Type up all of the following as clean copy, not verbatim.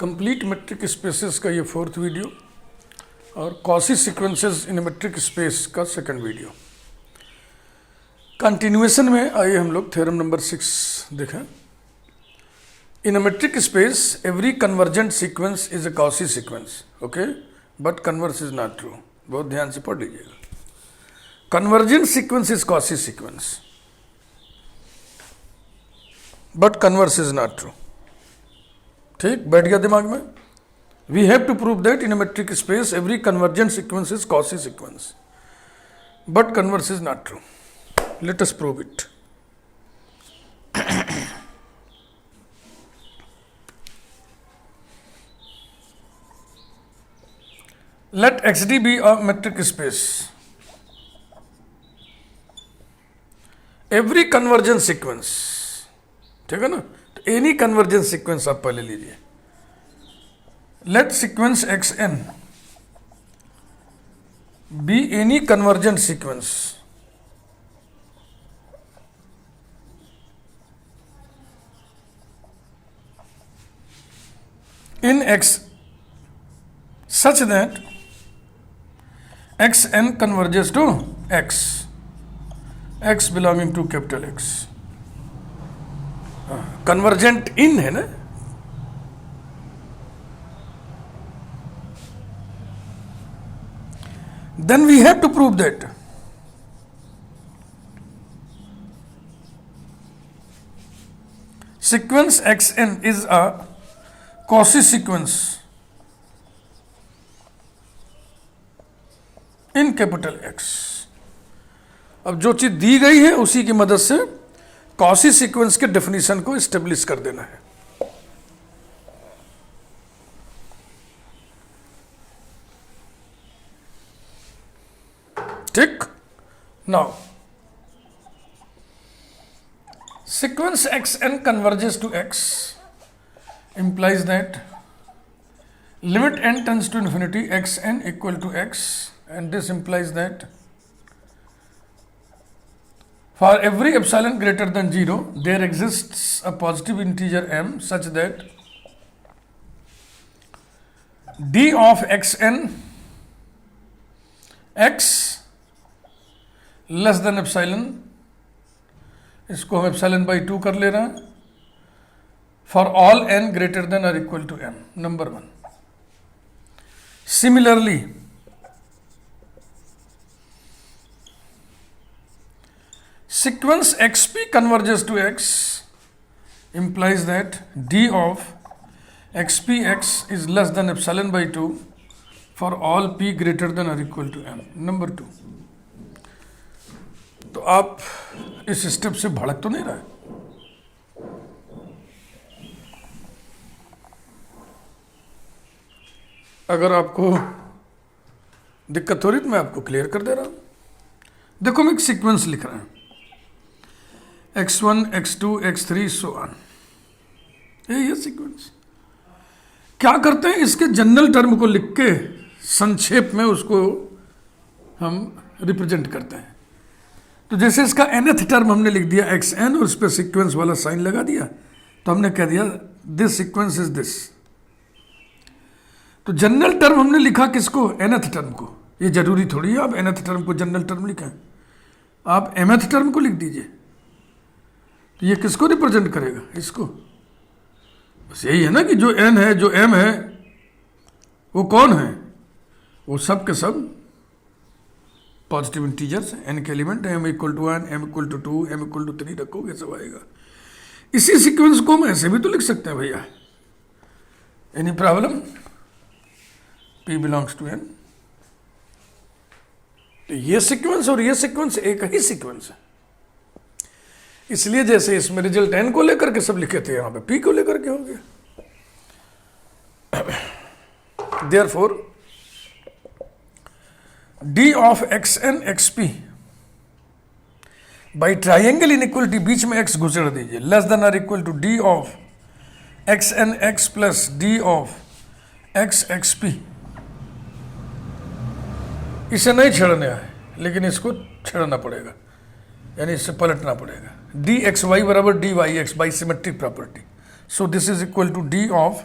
Complete metric spaces का ये fourth video और Cauchy sequences in metric space का सेकंड वीडियो। कंटिन्यूएशन में आइए हम लोग थ्योरम नंबर 6 देखें। In a metric space every convergent sequence is a Cauchy sequence, okay, but converse is not true. बहुत ध्यान से पढ़ लीजिएगा। Convergent sequence is Cauchy sequence but converse is not true. ठीक, बैठ गया दिमाग में। We have to prove that in a metric space every convergent sequence is Cauchy sequence but converse is not true. Let us prove it. Let XD be a metric space. Every convergent sequence, ठीक है ना, तो any convergent sequence आप पहले लीजिए। Let sequence XN be any convergent sequence in X such that xn converges to x belonging to capital X। Convergent इन है ना, then we have to prove that sequence xn is a Cauchy sequence in capital X। अब जो चीज दी गई है उसी की मदद से कॉसी सीक्वेंस के डेफिनेशन को एस्टेब्लिश कर देना है। ठीक, now sequence XN converges to X implies that limit n tends to infinity xn equal to x, and this implies that for every epsilon greater than 0 there exists a positive integer m such that d of xn x less than epsilon, इसको हम epsilon by 2 कर ले रहे हैं, for all n greater than or equal to m, number 1. Similarly, sequence xp converges to x implies that d of xpx is less than epsilon by 2 for all p greater than or equal to m, number 2. तो आप इस step से भड़क तो नहीं रहे? अगर आपको दिक्कत हो रही तो मैं आपको क्लियर कर दे रहा हूं। देखो, हम एक सीक्वेंस लिख रहे हैं, x1 x2 x3 so on. ये सीक्वेंस क्या करते हैं, इसके जनरल टर्म को लिख के संक्षेप में उसको हम रिप्रेजेंट करते हैं। तो जैसे इसका nth टर्म हमने लिख दिया xn और उस पर सीक्वेंस वाला साइन लगा दिया, तो हमने कह दिया दिस सीक्वेंस इज दिस। तो जनरल टर्म हमने लिखा किसको? nth टर्म को। ये जरूरी थोड़ी है आप nth टर्म को जनरल टर्म लिखें, आप mth टर्म को लिख दीजिए। तो ये किसको रिप्रेजेंट करेगा? इसको। बस यही है ना कि जो n है, जो m है, वो कौन है? वो सब के सब पॉजिटिव इंटीजर्स हैं, n के एलिमेंट है। m equal to 1, m equal to 2, m equal to 3 रखोगे सब आएगा। इसी सीक्वेंस को हम ऐसे भी तो लिख सकते हैं भैया। Any problem? P belongs to n। तो ये सीक्वेंस और ये सीक्वेंस एक ही सीक्वेंस है। इसलिए जैसे इसमें रिजल्ट n को लेकर के सब लिखे थे, यहां पे p को लेकर के हो गया। Therefore, d of xn xp by triangle inequality, बीच में x घुसेड़ दीजिए, लेस देन और equal to d of xn x plus d of x xp। इसे नहीं छेड़ने है, लेकिन इसको छेड़ना पड़ेगा, यानी इससे पलटना पड़ेगा। डी एक्स वाई बराबर D Y X by symmetric property. So this is equal to D of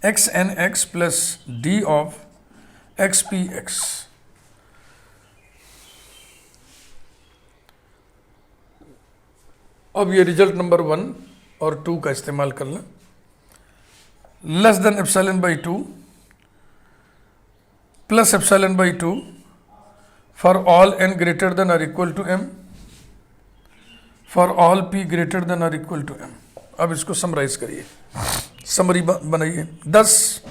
X N X plus D of X P X. अब ये रिजल्ट नंबर 1 और 2 का इस्तेमाल कर लें। Less than epsilon by 2 plus epsilon by 2 for all n greater than और equal to m for all p greater than और equal to m. अब इसको समराइज करिए, समरी बनाइए। 10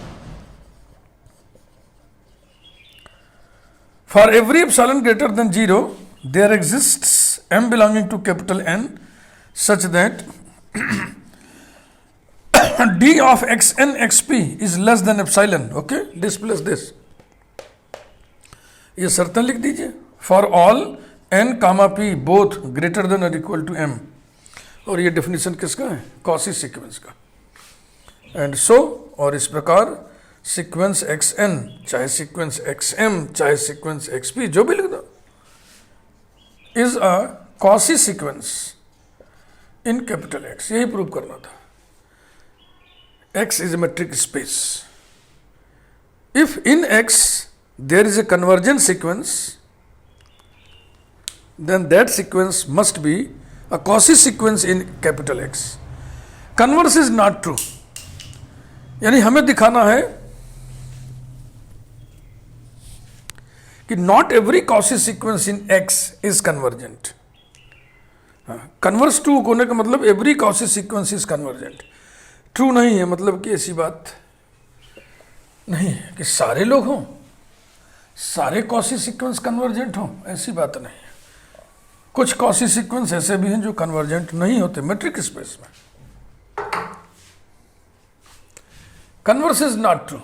for every epsilon greater than 0 there exists m belonging to capital N such that d of xn xp is less than epsilon, okay, this plus this। ये शर्तें लिख दीजिए। For all n comma p both greater than और equal to m, और ये definition किसका है? Cauchy sequence का। एंड सो, और इस प्रकार सीक्वेंस xn चाहे सीक्वेंस xm चाहे सीक्वेंस xp जो भी लिख दो is a Cauchy sequence in capital X। यही प्रूव करना था। X is a metric space. If in X there is a convergent sequence, then that sequence must be a Cauchy sequence in capital X. Converse is not true. यानी हमें दिखाना है कि not every Cauchy sequence in X is convergent. Converse true होने का मतलब every Cauchy sequence is convergent. True नहीं है मतलब कि ऐसी बात नहीं है कि सारे लोग हों, सारे Cauchy सीक्वेंस कन्वर्जेंट हों, ऐसी बात नहीं है। कुछ Cauchy सीक्वेंस ऐसे भी हैं जो कन्वर्जेंट नहीं होते मेट्रिक स्पेस में। Converse is not true.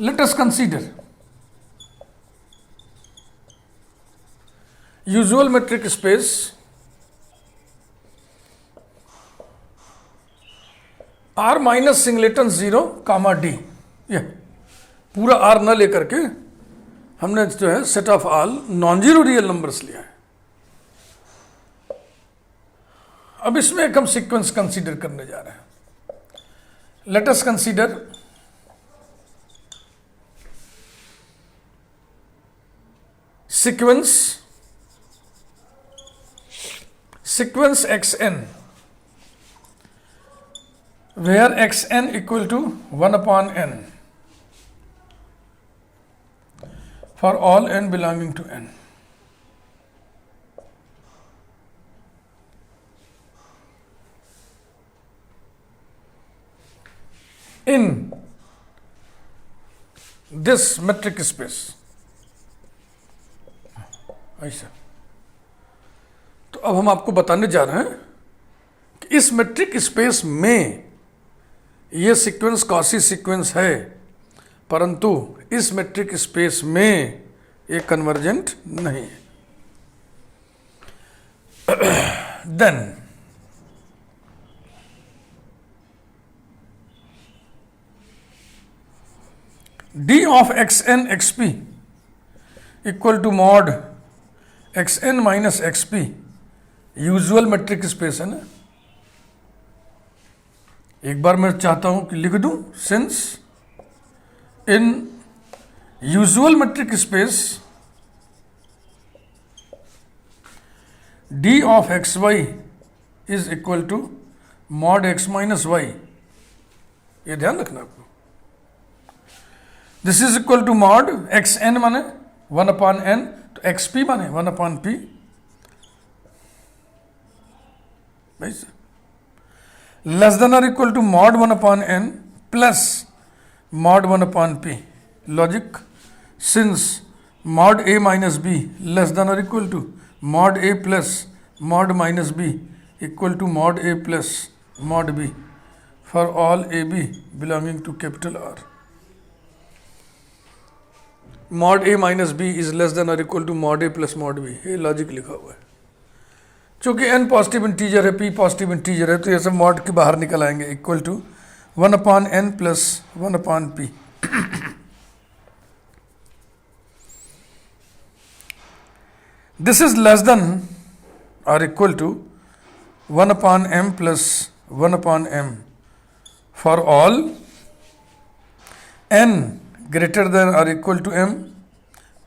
Let us consider usual metric space R minus singleton 0 comma D। ये पूरा R न लेकर के हमने जो है set of all non zero real numbers लिया है। अब इसमें एक हम सीक्वेंस कंसीडर करने जा रहे हैं। Let us consider sequence xn where xn equal to 1 upon n for all n belonging to n। in this metric space। ऐसा तो अब हम आपको बताने जा रहे हैं कि इस मेट्रिक स्पेस में ये सीक्वेंस Cauchy सीक्वेंस है, परंतु इस मेट्रिक स्पेस में ये कन्वर्जेंट नहीं है। Then d of xn xp equal to mod xn minus xp usual metric space है ना। एक बार मैं चाहता हूं कि लिख दूं, since in usual metric space d of x y is equal to mod x minus y. ये ध्यान रखना आपको। This is equal to mod xn माने 1 अपॉन n, तो xp माने 1 अपॉन p। लेस देन और equal to mod 1 upon n plus mod 1 upon p। Logic, since mod a minus b less than और equal to mod a plus mod minus b equal to mod a plus mod b for all a b belonging to capital R। Mod a minus b is less than और equal to mod a plus mod b। ये logic लिखा हुआ है। चूंकि n positive integer है, p positive integer है, तो ये सब मॉड के बाहर निकल आएंगे। Equal to 1 upon n plus 1 upon p। This is less than और equal to 1/m plus 1/m for all n greater than और equal to m,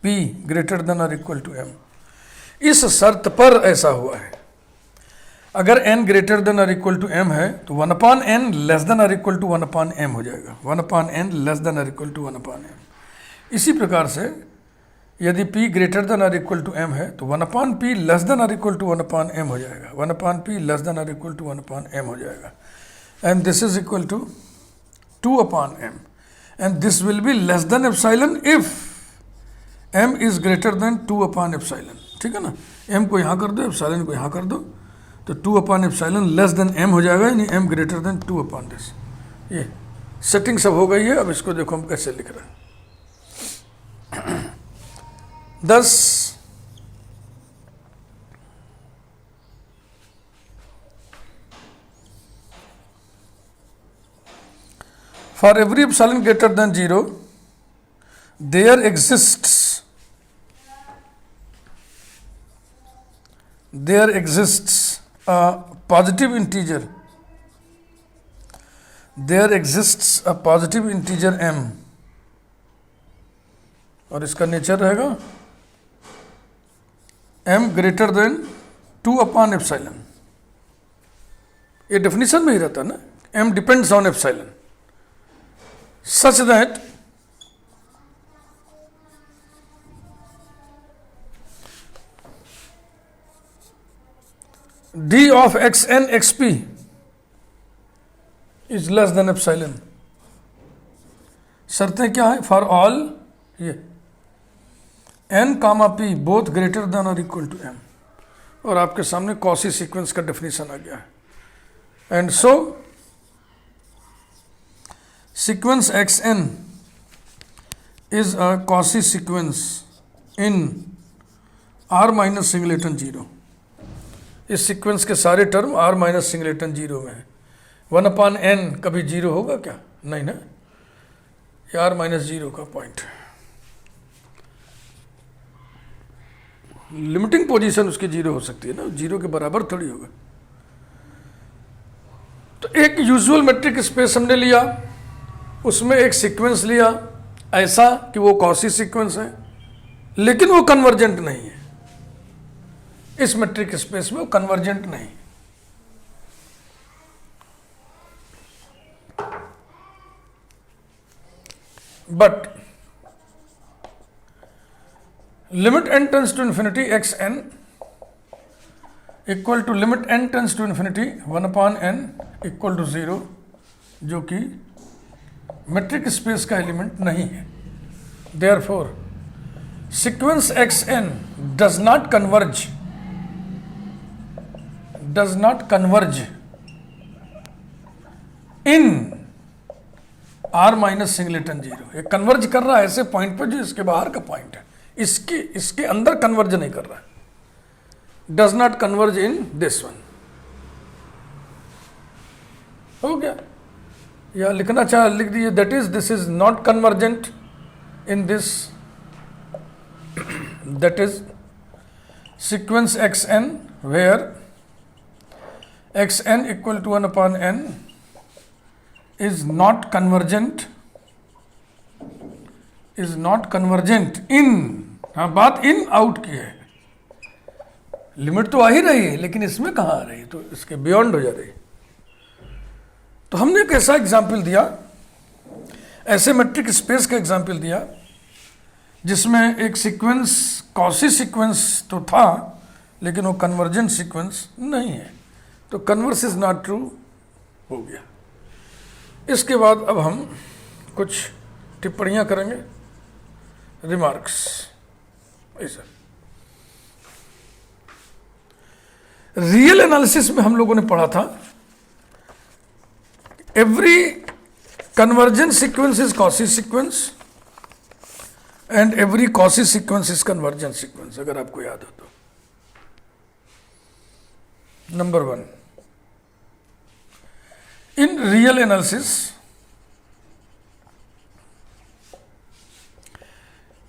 p greater than और इक्वल टू m। इस शर्त पर ऐसा हुआ है। अगर n ग्रेटर देन और इक्वल टू m है तो 1/n लेस देन और इक्वल टू 1/m हो जाएगा, 1/n लेस देन और इक्वल टू 1/m। इसी प्रकार से यदि p ग्रेटर देन और इक्वल टू m है तो 1/p लेस देन और इक्वल टू 1/m हो जाएगा, 1/p लेस देन और इक्वल टू 1/m हो जाएगा। And this is equal to 2/m and this will be less than epsilon if m is greater than 2/एप्सिलॉन। ठीक है ना, m को यहाँ कर दो, एप्सिलॉन को यहाँ कर दो, तो 2/एप्सिलॉन लेस देन m हो जाएगा, यानी m ग्रेटर देन 2/this। ये सेटिंग सब हो गई है। अब इसको देखो हम कैसे लिख रहे हैं। thus for every epsilon greater than 0 there exists a positive integer, there exists a positive integer m और इसका नेचर रहेगा m ग्रेटर देन 2/एप्सिलॉन। ये डेफिनेशन में ही रहता है ना, m depends on epsilon such that d of xn xp is less than epsilon. शर्तें क्या है? फॉर ऑल ये n comma p both greater than और इक्वल टू m, और आपके सामने कॉसी सीक्वेंस का डेफिनेशन आ गया है। And so sequence xn is a Cauchy sequence in r minus singleton 0। इस सीक्वेंस के सारे टर्म r माइनस सिंगलेटन 0 में है। 1/n कभी 0 होगा क्या? नहीं ना, ये r माइनस 0 का पॉइंट है। लिमिटिंग पोजीशन उसकी 0 हो सकती है ना, 0 के बराबर थोड़ी होगा। तो एक यूजुअल मेट्रिक स्पेस हमने लिया, उसमें एक सीक्वेंस लिया ऐसा कि वो कॉसी सीक्वेंस है, लेकिन वो कन्वर्जेंट नहीं है। इस मेट्रिक स्पेस में वो कन्वर्जेंट नहीं। But limit n tends to infinity xn equal to limit n tends to infinity 1/n equal to 0, जो कि मेट्रिक स्पेस का एलिमेंट नहीं है। Therefore sequence xn does not converge in r minus singleton 0। ये converge कर रहा है ऐसे पॉइंट पर जो इसके बाहर का पॉइंट है, इसके अंदर कन्वर्ज नहीं कर रहा है। Does not converge in this one. हो गया, या लिखना चाहे लिख दीजिए, that is this is not convergent in this, that is sequence xn where xn equal to 1/n is not convergent in, हाँ बात इन आउट की है। लिमिट तो आ ही रही है, लेकिन इसमें कहाँ आ रही है, तो इसके बियॉन्ड हो जा रही है। तो हमने एक ऐसा एग्जाम्पल दिया, ऐसे मेट्रिक स्पेस का एग्जाम्पल दिया जिसमें एक सीक्वेंस कॉसी सीक्वेंस तो था, लेकिन वो कन्वर्जेंट सीक्वेंस नहीं है, तो कन्वर्स इज नॉट ट्रू हो गया। इसके बाद अब हम कुछ टिप्पणियां करेंगे, रिमार्क्स। ऐसा रियल एनालिसिस में हम लोगों ने पढ़ा था, every convergent sequence is Cauchy sequence and every quasi sequence is convergent sequence, अगर आपको याद हो तो। Number 1, in real analysis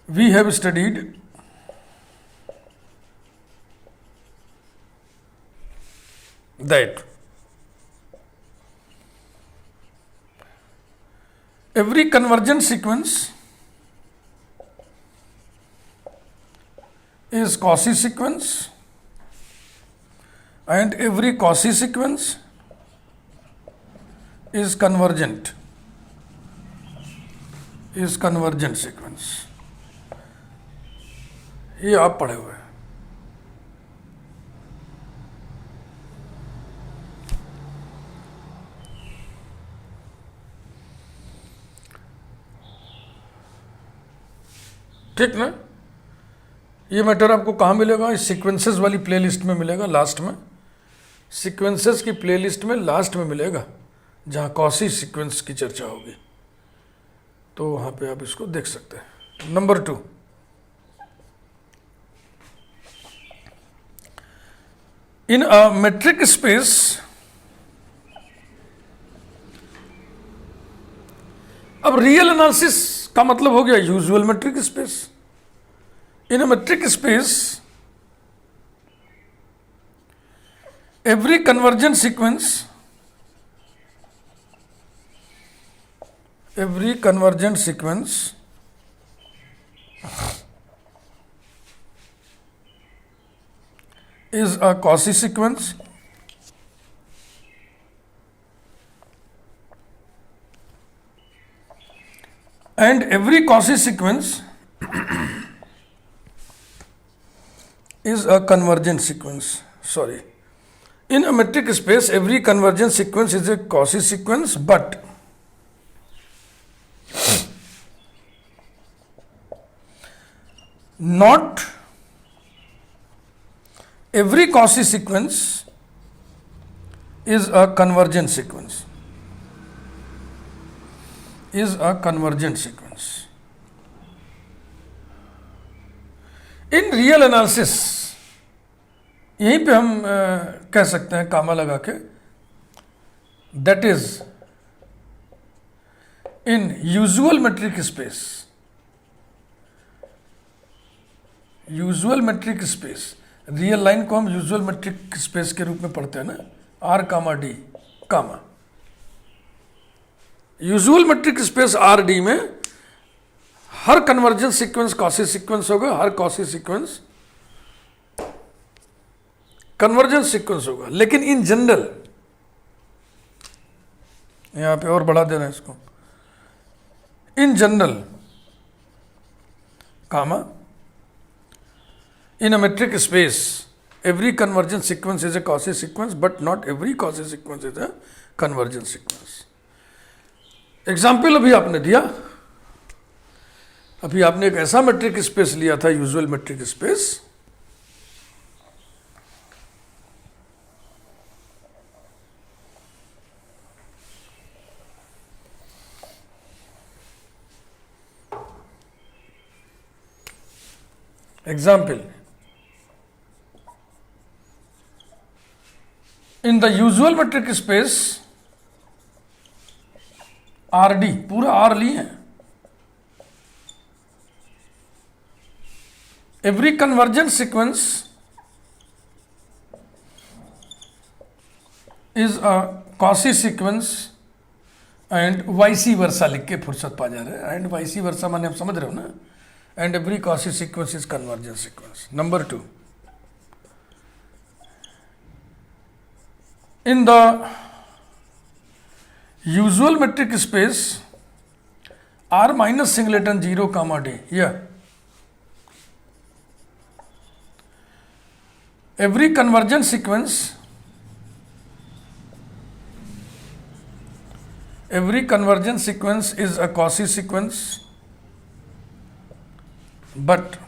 we have studied that every convergent sequence is Cauchy sequence and every Cauchy sequence is convergent sequence. ये आप पढ़े हुए हैं. ठीक ना. ये मैटर आपको कहाँ मिलेगा? इस सीक्वेंसेस वाली प्लेलिस्ट में मिलेगा, लास्ट में. सीक्वेंसेस की प्लेलिस्ट में लास्ट में मिलेगा, जहाँ कॉसी सीक्वेंस की चर्चा होगी. तो वहाँ पे आप इसको देख सकते हैं. Number 2, in a metric space अब रियल एनालिसिस का मतलब हो गया usual metric space. In a metric space every convergent sequence is a Cauchy sequence and every Cauchy sequence is a convergent sequence. Sorry. In a metric space, every convergent sequence is a Cauchy sequence, but not every Cauchy sequence is a convergent sequence. In real analysis, यहीं पे हम कह सकते हैं कामा लगा के, that is in usual metric space, real line को हम यूजुअल मेट्रिक स्पेस के रूप में पढ़ते हैं ना, R comma D comma. Usual metric space R D में हर कन्वर्जेंस सीक्वेंस कॉसी सीक्वेंस होगा, हर कॉसी सीक्वेंस कन्वर्जेंस सीक्वेंस होगा. लेकिन इन जनरल, यहां पे और बढ़ा देना इसको, in general comma in a metric space every convergent sequence is a Cauchy sequence, but not every Cauchy sequence is a convergent sequence. Example अभी आपने दिया, अभी आपने एक ऐसा मेट्रिक स्पेस लिया था, usual metric space, example in the usual metric space RD, पूरा R लिए हैं, every convergent sequence is a Cauchy sequence and vice versa लिख के फुर्सत पा जा रहे हैं. and vice versa माने आप समझ रहे हो ना, and every Cauchy sequence is convergent sequence. Number 2, in the usual metric space R minus singleton 0 comma D, here every convergent sequence is a Cauchy sequence, but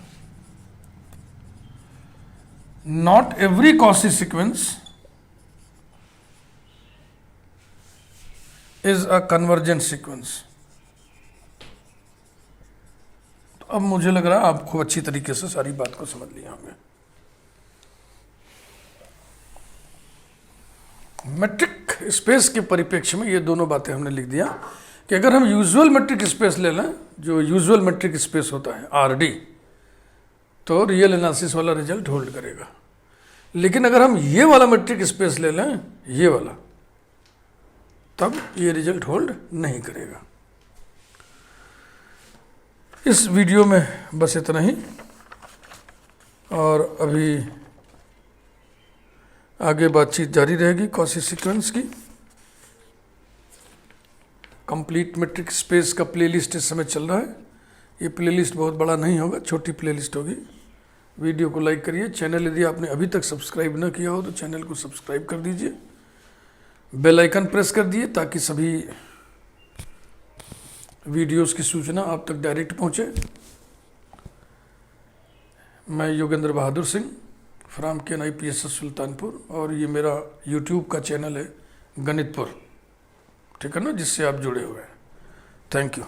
not every Cauchy sequence is a convergent sequence. तो अब मुझे लग रहा है आप खूब अच्छी तरीके से सारी बात को समझ लिया होंगे. मेट्रिक स्पेस के परिप्रेक्ष्य में ये दोनों बातें हमने लिख दिया कि अगर हम यूजुअल मेट्रिक स्पेस ले लें, जो यूजुअल मेट्रिक स्पेस होता है आरडी, तो रियल एनालिसिस वाला रिजल्ट होल्ड करेगा. लेकिन अगर हम ये वाला मेट्रिक स्पेस ले लें, ये वाला, तब ये रिजल्ट होल्ड नहीं करेगा। इस वीडियो में बस इतना ही, और अभी आगे बातचीत जारी रहेगी कॉची सीक्वेंस की। कंप्लीट मेट्रिक स्पेस का प्लेलिस्ट इस समय चल रहा है। ये प्लेलिस्ट बहुत बड़ा नहीं होगा, छोटी प्लेलिस्ट होगी। वीडियो को लाइक करिए। चैनल यदि आपने अभी तक सब्सक्राइब न किया हो तो चैनल को सब्सक्राइब कर दीजिए, बेल आइकन प्रेस कर दिए ताकि सभी वीडियोस की सूचना आप तक डायरेक्ट पहुंचे। मैं योगेंद्र बहादुर सिंह फ्राम KNIPSS सुल्तानपुर, और ये मेरा यूट्यूब का चैनल है गणितपुर, ठीक है ना, जिससे आप जुड़े हुए हैं। Thank you.